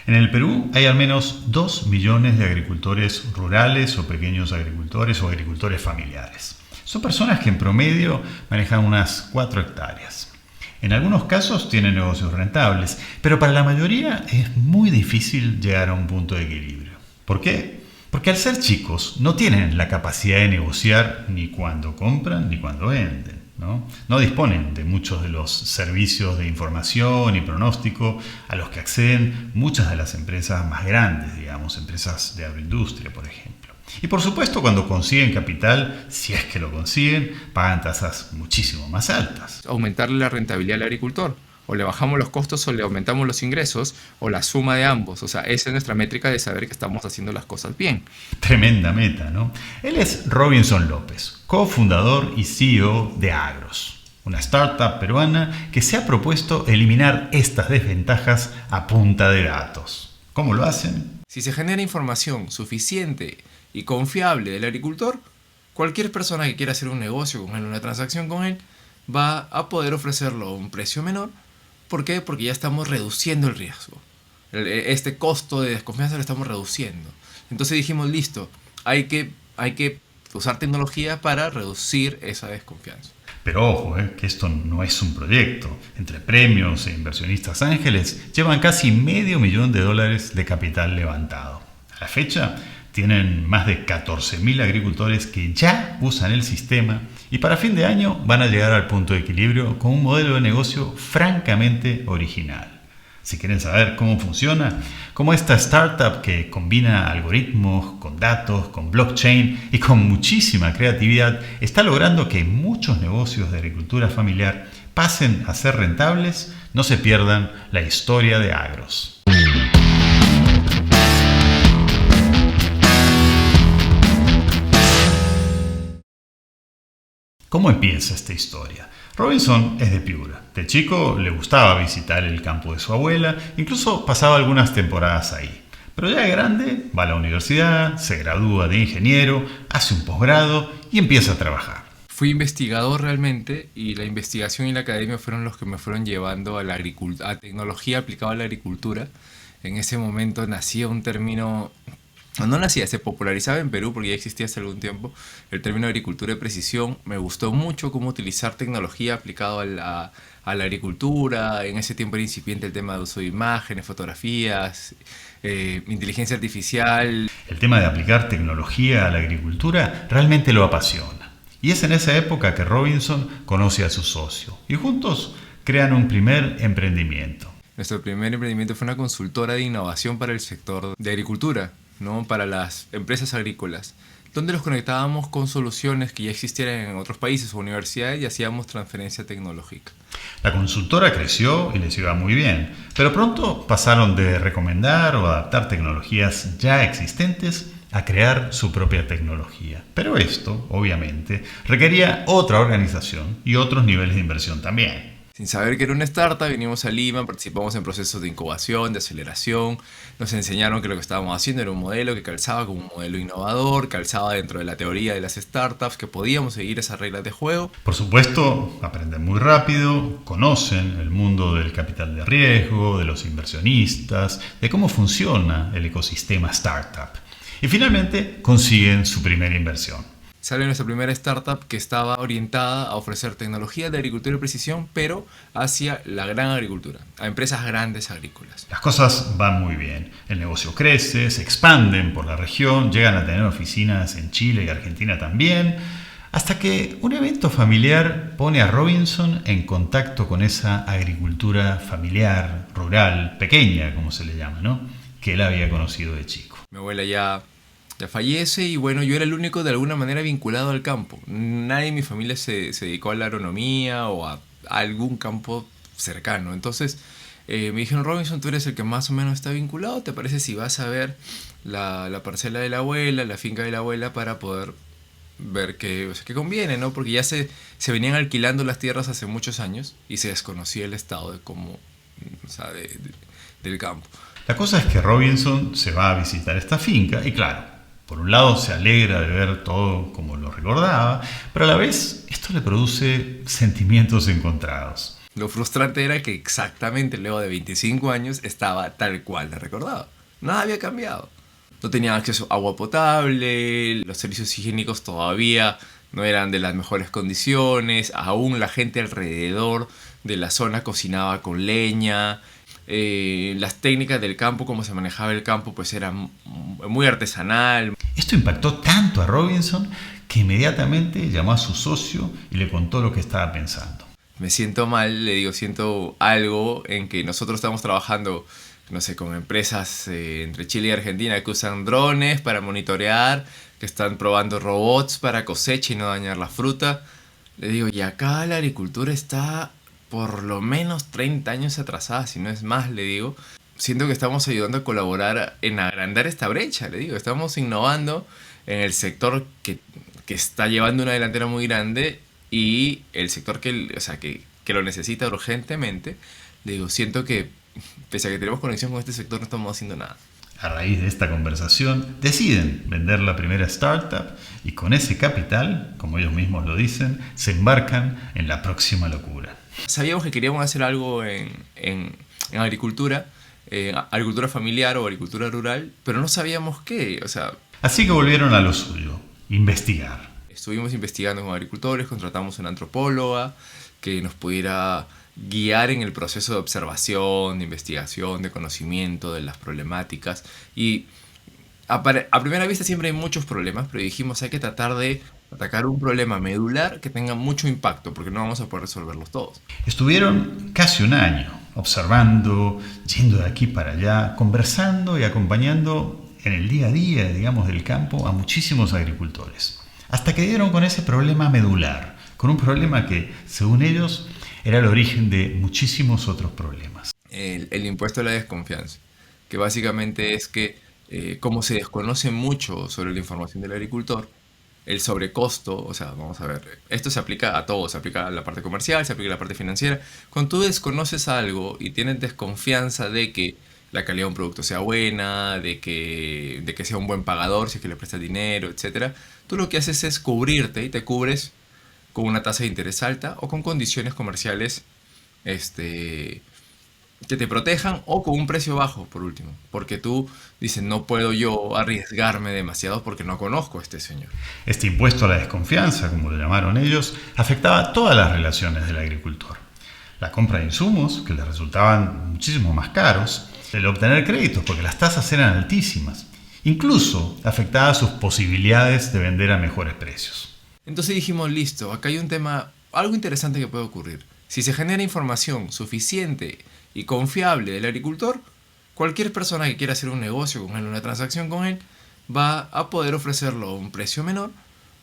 En el Perú hay al menos 2 millones de agricultores rurales o pequeños agricultores o agricultores familiares. Son personas que en promedio manejan unas 4 hectáreas. En algunos casos tienen negocios rentables, pero para la mayoría es muy difícil llegar a un punto de equilibrio. ¿Por qué? Porque al ser chicos no tienen la capacidad de negociar ni cuando compran ni cuando venden. No disponen de muchos de los servicios de información y pronóstico a los que acceden muchas de las empresas más grandes, digamos, empresas de agroindustria, por ejemplo. Y por supuesto, cuando consiguen capital, si es que lo consiguen, pagan tasas muchísimo más altas. Aumentarle la rentabilidad al agricultor. O le bajamos los costos o le aumentamos los ingresos, o la suma de ambos. O sea, esa es nuestra métrica de saber que estamos haciendo las cosas bien. Tremenda meta, ¿no? Él es Robinson López, cofundador y CEO de Agros, una startup peruana que se ha propuesto eliminar estas desventajas a punta de datos. ¿Cómo lo hacen? Si se genera información suficiente y confiable del agricultor, cualquier persona que quiera hacer un negocio con él, una transacción con él, va a poder ofrecerlo a un precio menor. ¿Por qué? Porque ya estamos reduciendo el riesgo. Este costo de desconfianza lo estamos reduciendo. Entonces dijimos, listo, hay que usar tecnología para reducir esa desconfianza. Pero ojo, que esto no es un proyecto. Entre premios e inversionistas ángeles llevan casi $500,000 de capital levantado. A la fecha tienen más de 14.000 agricultores que ya usan el sistema y para fin de año van a llegar al punto de equilibrio con un modelo de negocio francamente original. Si quieren saber cómo funciona, cómo esta startup que combina algoritmos con datos, con blockchain y con muchísima creatividad está logrando que muchos negocios de agricultura familiar pasen a ser rentables, no se pierdan la historia de Agros. ¿Cómo empieza esta historia? Robinson es de Piura. De chico le gustaba visitar el campo de su abuela, incluso pasaba algunas temporadas ahí. Pero ya de grande va a la universidad, se gradúa de ingeniero, hace un posgrado y empieza a trabajar. Fui investigador realmente y la investigación y la academia fueron los que me fueron llevando a a tecnología aplicada a la agricultura. En ese momento nacía un término. No nacía, se popularizaba en Perú porque ya existía hace algún tiempo el término agricultura de precisión. Me gustó mucho cómo utilizar tecnología aplicado a la agricultura. En ese tiempo era incipiente el tema de uso de imágenes, fotografías, inteligencia artificial. El tema de aplicar tecnología a la agricultura realmente lo apasiona. Y es en esa época que Robinson conoce a su socio y juntos crean un primer emprendimiento. Nuestro primer emprendimiento fue una consultora de innovación para el sector de agricultura, ¿no? Para las empresas agrícolas, donde los conectábamos con soluciones que ya existieran en otros países o universidades y hacíamos transferencia tecnológica. La consultora creció y les iba muy bien, pero pronto pasaron de recomendar o adaptar tecnologías ya existentes a crear su propia tecnología. Pero esto, obviamente, requería otra organización y otros niveles de inversión también. Sin saber que era una startup, vinimos a Lima, participamos en procesos de incubación, de aceleración, nos enseñaron que lo que estábamos haciendo era un modelo que calzaba como un modelo innovador, calzaba dentro de la teoría de las startups, que podíamos seguir esas reglas de juego. Por supuesto, aprenden muy rápido, conocen el mundo del capital de riesgo, de los inversionistas, de cómo funciona el ecosistema startup. Y finalmente consiguen su primera inversión. Sale nuestra primera startup que estaba orientada a ofrecer tecnología de agricultura de precisión, pero hacia la gran agricultura, a empresas grandes agrícolas. Las cosas van muy bien, el negocio crece, se expanden por la región, llegan a tener oficinas en Chile y Argentina también, hasta que un evento familiar pone a Robinson en contacto con esa agricultura familiar, rural, pequeña, como se le llama, ¿no? Que él había conocido de chico. Mi abuela ya fallece y bueno, yo era el único de alguna manera vinculado al campo. Nadie en mi familia se dedicó a la agronomía o a algún campo cercano. Entonces me dijeron, Robinson, tú eres el que más o menos está vinculado. ¿Te parece si vas a ver la parcela de la abuela, la finca de la abuela, para poder ver qué conviene, ¿no? Porque ya se venían alquilando las tierras hace muchos años y se desconocía el estado de cómo, o sea, del campo. La cosa es que Robinson se va a visitar esta finca y claro, por un lado se alegra de ver todo como lo recordaba, pero a la vez esto le produce sentimientos encontrados. Lo frustrante era que exactamente luego de 25 años estaba tal cual la recordaba. Nada había cambiado. No tenían acceso a agua potable, los servicios higiénicos todavía no eran de las mejores condiciones, aún la gente alrededor de la zona cocinaba con leña, las técnicas del campo, cómo se manejaba el campo, pues era muy artesanal. Esto impactó tanto a Robinson que inmediatamente llamó a su socio y le contó lo que estaba pensando. Me siento mal, le digo, siento algo en que nosotros estamos trabajando, no sé, con empresas entre Chile y Argentina que usan drones para monitorear, que están probando robots para cosecha y no dañar la fruta. Le digo, y acá la agricultura está por lo menos 30 años atrasada, si no es más, le digo. Siento que estamos ayudando a colaborar en agrandar esta brecha, le digo. Estamos innovando en el sector que está llevando una delantera muy grande y el sector que lo necesita urgentemente. Le digo, siento que pese a que tenemos conexión con este sector no estamos haciendo nada. A raíz de esta conversación, deciden vender la primera startup y con ese capital, como ellos mismos lo dicen, se embarcan en la próxima locura. Sabíamos que queríamos hacer algo en agricultura, agricultura familiar o agricultura rural, pero no sabíamos qué, Así que volvieron a lo suyo, investigar. Estuvimos investigando con agricultores, contratamos una antropóloga que nos pudiera guiar en el proceso de observación, de investigación, de conocimiento de las problemáticas. Y a primera vista siempre hay muchos problemas, pero dijimos hay que tratar de atacar un problema medular que tenga mucho impacto, porque no vamos a poder resolverlos todos. Estuvieron casi un año observando, yendo de aquí para allá, conversando y acompañando en el día a día, digamos, del campo a muchísimos agricultores. Hasta que dieron con ese problema medular, con un problema que, según ellos, era el origen de muchísimos otros problemas. El impuesto a la desconfianza, que básicamente es que como se desconoce mucho sobre la información del agricultor, el sobrecosto, vamos a ver, esto se aplica a todo, se aplica a la parte comercial, se aplica a la parte financiera. Cuando tú desconoces algo y tienes desconfianza de que la calidad de un producto sea buena, de que sea un buen pagador, si es que le prestas dinero, etcétera, tú lo que haces es cubrirte y te cubres con una tasa de interés alta o con condiciones comerciales que te protejan o con un precio bajo, por último. Porque tú dices, no puedo yo arriesgarme demasiado porque no conozco a este señor. Este impuesto a la desconfianza, como lo llamaron ellos, afectaba todas las relaciones del agricultor. La compra de insumos, que les resultaban muchísimo más caros, el obtener créditos, porque las tasas eran altísimas. Incluso afectaba sus posibilidades de vender a mejores precios. Entonces dijimos, listo, acá hay un tema, algo interesante que puede ocurrir. Si se genera información suficiente y confiable del agricultor, cualquier persona que quiera hacer un negocio con él, una transacción con él, va a poder ofrecerlo a un precio menor.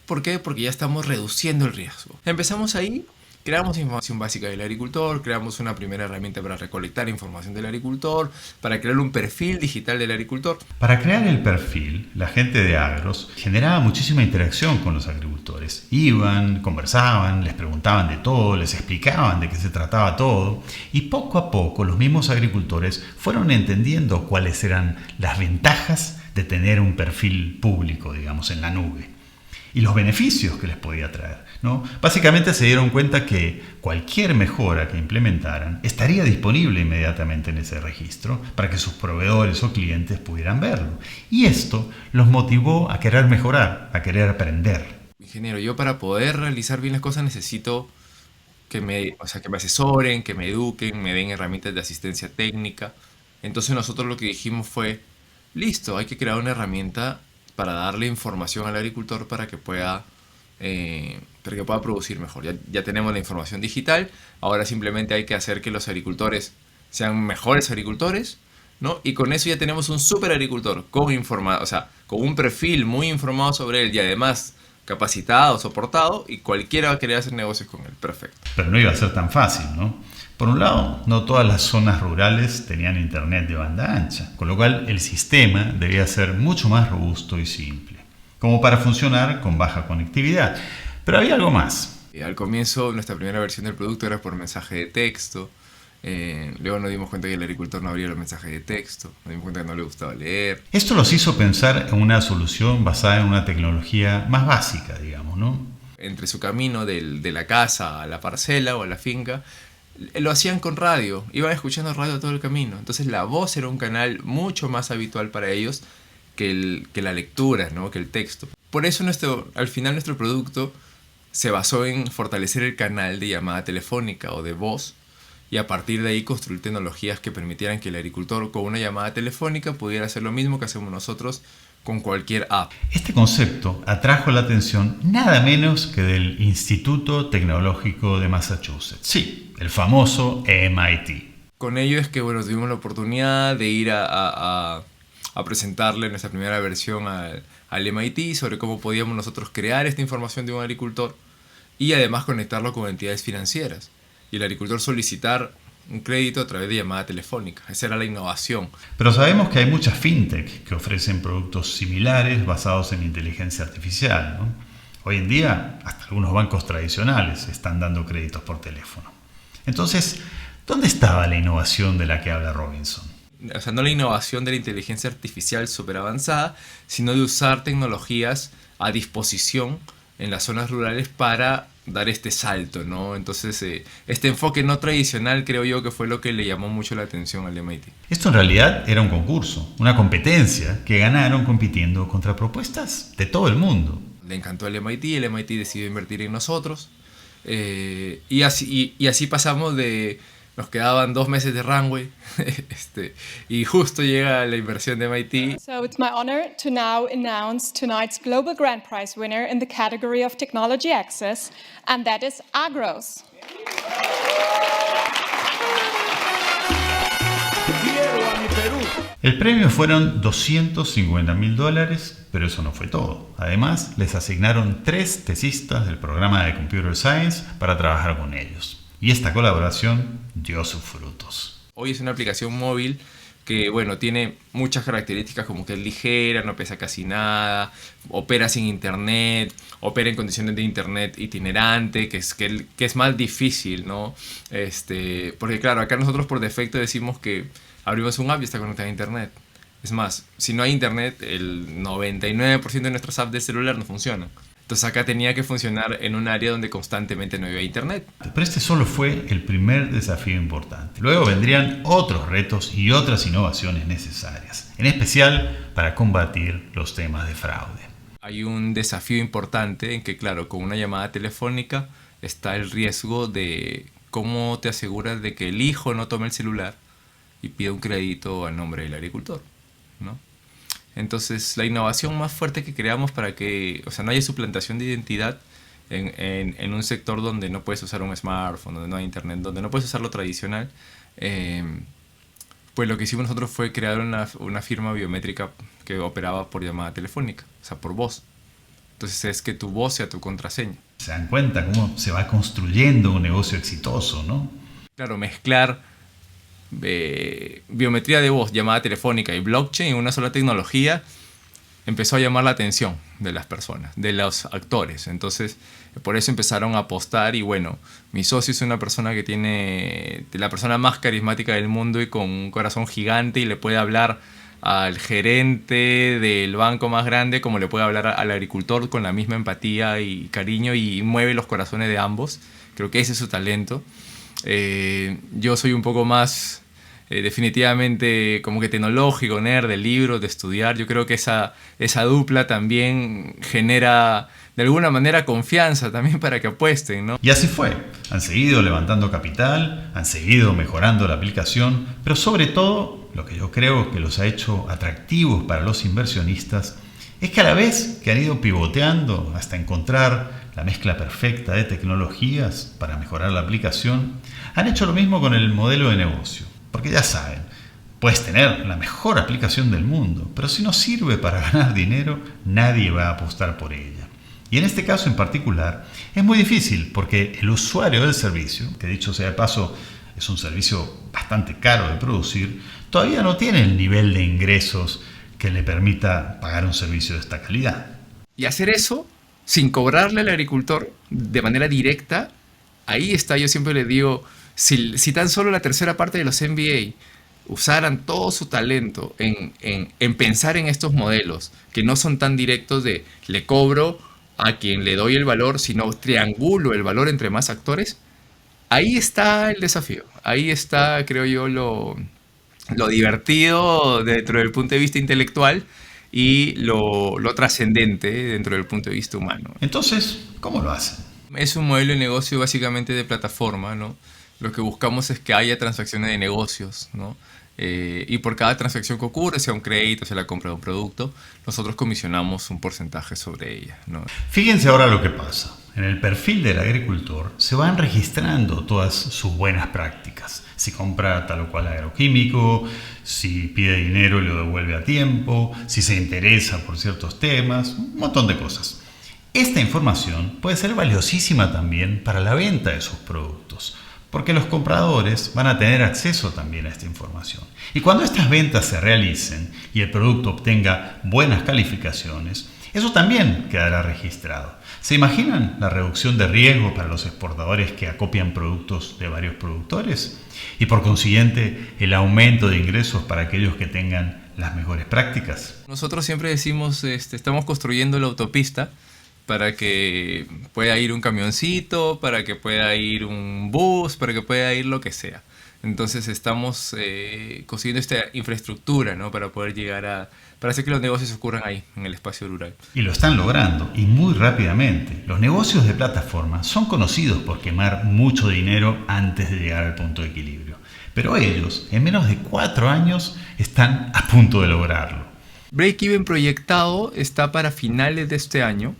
¿Por qué? Porque ya estamos reduciendo el riesgo. Empezamos ahí, creamos información básica del agricultor, creamos una primera herramienta para recolectar información del agricultor, para crear un perfil digital del agricultor. Para crear el perfil, la gente de Agros generaba muchísima interacción con los agricultores. Iban, conversaban, les preguntaban de todo, les explicaban de qué se trataba todo, y poco a poco los mismos agricultores fueron entendiendo cuáles eran las ventajas de tener un perfil público, digamos, en la nube, y los beneficios que les podía traer, ¿no? Básicamente se dieron cuenta que cualquier mejora que implementaran estaría disponible inmediatamente en ese registro para que sus proveedores o clientes pudieran verlo. Y esto los motivó a querer mejorar, a querer aprender. Ingeniero, yo para poder realizar bien las cosas necesito que me asesoren, que me eduquen, me den herramientas de asistencia técnica. Entonces nosotros lo que dijimos fue, listo, hay que crear una herramienta para darle información al agricultor para que pueda producir mejor. Ya tenemos la información digital, ahora simplemente hay que hacer que los agricultores sean mejores agricultores, ¿no? Y con eso ya tenemos un super agricultor con un perfil muy informado sobre él y además capacitado, soportado, y cualquiera va a querer hacer negocios con él. Perfecto. Pero no iba a ser tan fácil, ¿no? Por un lado, no todas las zonas rurales tenían internet de banda ancha, con lo cual el sistema debía ser mucho más robusto y simple, como para funcionar con baja conectividad. Pero había algo más. Al comienzo, nuestra primera versión del producto era por mensaje de texto. Luego nos dimos cuenta que el agricultor no abría los mensajes de texto, nos dimos cuenta que no le gustaba leer. Esto los hizo pensar en una solución basada en una tecnología más básica, digamos, ¿no? Entre su camino de la casa a la parcela o a la finca, lo hacían con radio, iban escuchando radio todo el camino. Entonces la voz era un canal mucho más habitual para ellos que la lectura, ¿no? Que el texto. Por eso al final nuestro producto se basó en fortalecer el canal de llamada telefónica o de voz, y a partir de ahí construir tecnologías que permitieran que el agricultor con una llamada telefónica pudiera hacer lo mismo que hacemos nosotros con cualquier app. Este concepto atrajo la atención nada menos que del Instituto Tecnológico de Massachusetts. Sí, el famoso MIT. Con ello es que tuvimos la oportunidad de ir a presentarle nuestra primera versión al MIT sobre cómo podíamos nosotros crear esta información de un agricultor y además conectarlo con entidades financieras. Y el agricultor solicitar un crédito a través de llamada telefónica. Esa era la innovación. Pero sabemos que hay muchas fintech que ofrecen productos similares basados en inteligencia artificial, ¿no? Hoy en día, hasta algunos bancos tradicionales están dando créditos por teléfono. Entonces, ¿dónde estaba la innovación de la que habla Robinson? O sea, no la innovación de la inteligencia artificial súper avanzada, sino de usar tecnologías a disposición en las zonas rurales para dar este salto, ¿no? Entonces, este enfoque no tradicional creo yo que fue lo que le llamó mucho la atención al MIT. Esto en realidad era un concurso, una competencia que ganaron compitiendo contra propuestas de todo el mundo. Le encantó el MIT decidió invertir en nosotros, y así pasamos de... Nos quedaban 2 meses de runway y justo llega la inversión de MIT. So it's my honor to now announce tonight's Global Grand Prize winner in the category of Technology Access, and that is Agros. El premio fueron $250.000, pero eso no fue todo. Además, les asignaron 3 tesistas del programa de Computer Science para trabajar con ellos. Y esta colaboración dio sus frutos. Hoy es una aplicación móvil que, tiene muchas características como que es ligera, no pesa casi nada, opera sin internet, opera en condiciones de internet itinerante, que es más difícil, ¿no? Porque claro, acá nosotros por defecto decimos que abrimos un app y está conectado a internet. Es más, si no hay internet, el 99% de nuestras apps de celular no funcionan. Entonces acá tenía que funcionar en un área donde constantemente no había internet. Pero este solo fue el primer desafío importante. Luego vendrían otros retos y otras innovaciones necesarias, en especial para combatir los temas de fraude. Hay un desafío importante en que, claro, con una llamada telefónica está el riesgo de cómo te aseguras de que el hijo no tome el celular y pida un crédito a nombre del agricultor, ¿no? Entonces, la innovación más fuerte que creamos para que, no haya suplantación de identidad en un sector donde no puedes usar un smartphone, donde no hay internet, donde no puedes usar lo tradicional, pues lo que hicimos nosotros fue crear una firma biométrica que operaba por llamada telefónica, por voz. Entonces, es que tu voz sea tu contraseña. Se dan cuenta cómo se va construyendo un negocio exitoso, ¿no? Claro, mezclar biometría de voz, llamada telefónica y blockchain en una sola tecnología empezó a llamar la atención de las personas, de los actores. Entonces, por eso empezaron a apostar y mi socio es una persona que tiene la persona más carismática del mundo y con un corazón gigante y le puede hablar al gerente del banco más grande como le puede hablar al agricultor con la misma empatía y cariño y mueve los corazones de ambos. Creo que ese es su talento. Yo soy un poco más definitivamente como que tecnológico, nerd, de libros, de estudiar. Yo creo que esa dupla también genera de alguna manera confianza también para que apuesten, ¿no? Y así fue. Han seguido levantando capital, han seguido mejorando la aplicación, pero sobre todo lo que yo creo que los ha hecho atractivos para los inversionistas es que a la vez que han ido pivoteando hasta encontrar la mezcla perfecta de tecnologías para mejorar la aplicación, han hecho lo mismo con el modelo de negocio. Porque ya saben, puedes tener la mejor aplicación del mundo, pero si no sirve para ganar dinero, nadie va a apostar por ella. Y en este caso en particular, es muy difícil porque el usuario del servicio, que dicho sea de paso, es un servicio bastante caro de producir, todavía no tiene el nivel de ingresos que le permita pagar un servicio de esta calidad. Y hacer eso sin cobrarle al agricultor de manera directa, ahí está, yo siempre le digo, si tan solo la tercera parte de los MBA usaran todo su talento en pensar en estos modelos, que no son tan directos de le cobro a quien le doy el valor, sino triangulo el valor entre más actores, Ahí está el desafío, ahí está, creo yo, lo divertido dentro del punto de vista intelectual y lo trascendente dentro del punto de vista humano. Entonces, ¿cómo lo hacen? Es un modelo de negocio básicamente de plataforma, ¿no? Lo que buscamos es que haya transacciones de negocios, ¿no? Y por cada transacción que ocurre, sea un crédito, sea la compra de un producto, nosotros comisionamos un porcentaje sobre ella, ¿no? Fíjense ahora lo que pasa. En el perfil del agricultor se van registrando todas sus buenas prácticas. Si compra tal o cual agroquímico, si pide dinero y lo devuelve a tiempo, si se interesa por ciertos temas, un montón de cosas. Esta información puede ser valiosísima también para la venta de sus productos, porque los compradores van a tener acceso también a esta información. Y cuando estas ventas se realicen y el producto obtenga buenas calificaciones, eso también quedará registrado. ¿Se imaginan la reducción de riesgo para los exportadores que acopian productos de varios productores? Y por consiguiente, el aumento de ingresos para aquellos que tengan las mejores prácticas. Nosotros siempre decimos, estamos construyendo la autopista para que pueda ir un camioncito, para que pueda ir un bus, para que pueda ir lo que sea. Entonces estamos construyendo esta infraestructura, ¿no? Para poder llegar para hacer que los negocios ocurran ahí, en el espacio rural. Y lo están logrando, y muy rápidamente. Los negocios de plataforma son conocidos por quemar mucho dinero antes de llegar al punto de equilibrio. Pero ellos, en menos de 4 años, están a punto de lograrlo. Break-even proyectado está para finales de este año,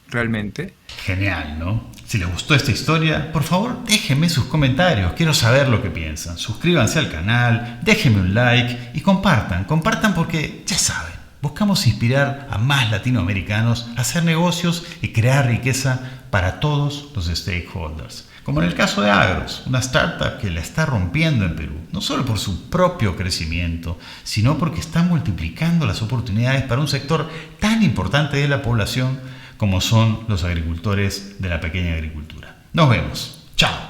realmente. Genial, ¿no? Si les gustó esta historia, por favor déjenme sus comentarios, quiero saber lo que piensan. Suscríbanse al canal, déjenme un like y compartan porque, ya saben, buscamos inspirar a más latinoamericanos a hacer negocios y crear riqueza para todos los stakeholders. Como en el caso de Agros, una startup que la está rompiendo en Perú, no solo por su propio crecimiento, sino porque está multiplicando las oportunidades para un sector tan importante de la población como son los agricultores de la pequeña agricultura. Nos vemos. Chao.